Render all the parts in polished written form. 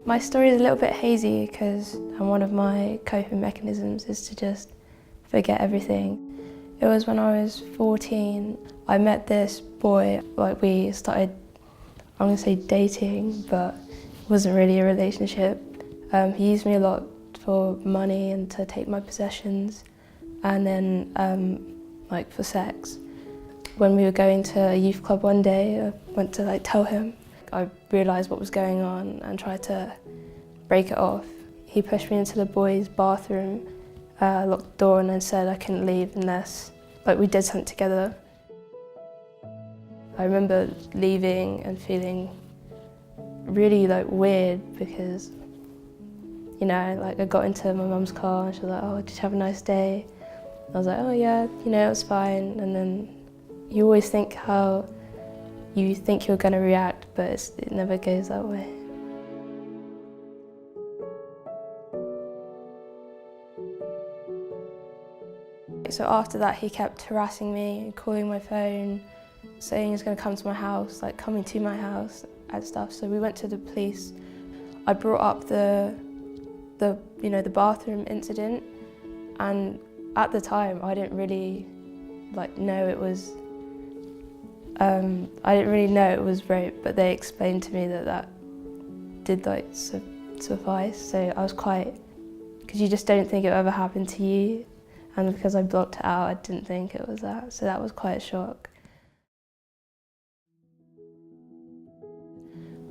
My story is a little bit hazy because one of my coping mechanisms is to just forget everything. It was when I was 14, I met this boy, like we started, I'm going to say dating, but it wasn't really a relationship. He used me a lot for money and to take my possessions, and then like for sex. When we were going to a youth club one day, I went to tell him. I realised what was going on and tried to break it off. He pushed me into the boys' bathroom, locked the door, and then said I couldn't leave unless we did something together. I remember leaving and feeling really weird because, you know, I got into my mum's car and she was like, "Oh, did you have a nice day?" I was like, "Oh yeah, you know, it was fine." And then you always think how you think you're going to react, but it never goes that way. So after that, he kept harassing me, calling my phone, saying he was going to come to my house, coming to my house and stuff. So we went to the police. I brought up the bathroom incident, and at the time I didn't really know it was. I didn't really know it was rape, but they explained to me that did suffice. So I was quite, because you just don't think it ever happened to you, and because I blocked it out, I didn't think it was that. So that was quite a shock.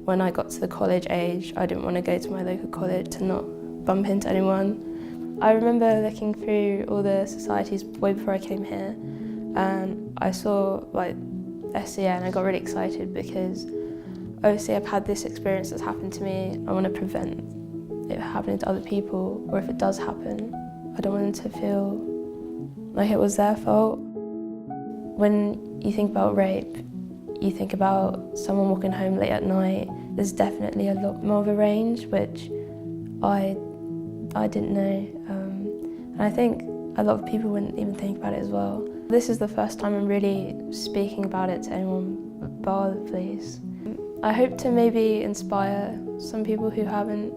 When I got to the college age, I didn't want to go to my local college to not bump into anyone. I remember looking through all the societies way before I came here, and I saw SCN, and I got really excited because obviously I've had this experience that's happened to me. I want to prevent it happening to other people, or if it does happen, I don't want them to feel like it was their fault. When you think about rape, you think about someone walking home late at night. There's definitely a lot more of a range, which I didn't know. And I think a lot of people wouldn't even think about it as well. This is the first time I'm really speaking about it to anyone bar the police. I hope to maybe inspire some people who haven't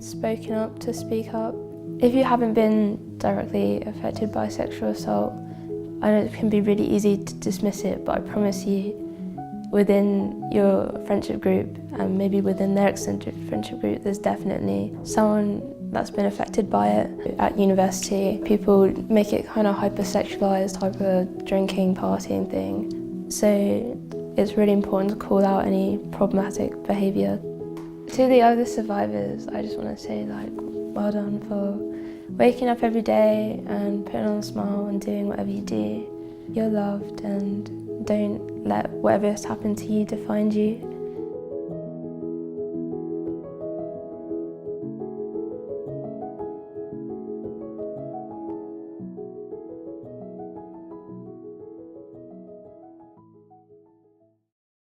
spoken up to speak up. If you haven't been directly affected by sexual assault, I know it can be really easy to dismiss it, but I promise you, within your friendship group and maybe within their extended friendship group, there's definitely someone that's been affected by it. At university, people make it kind of hyper-sexualised, hyper-drinking, partying thing. So it's really important to call out any problematic behaviour. To the other survivors, I just want to say well done for waking up every day and putting on a smile and doing whatever you do. You're loved, and don't let whatever has happened to you define you.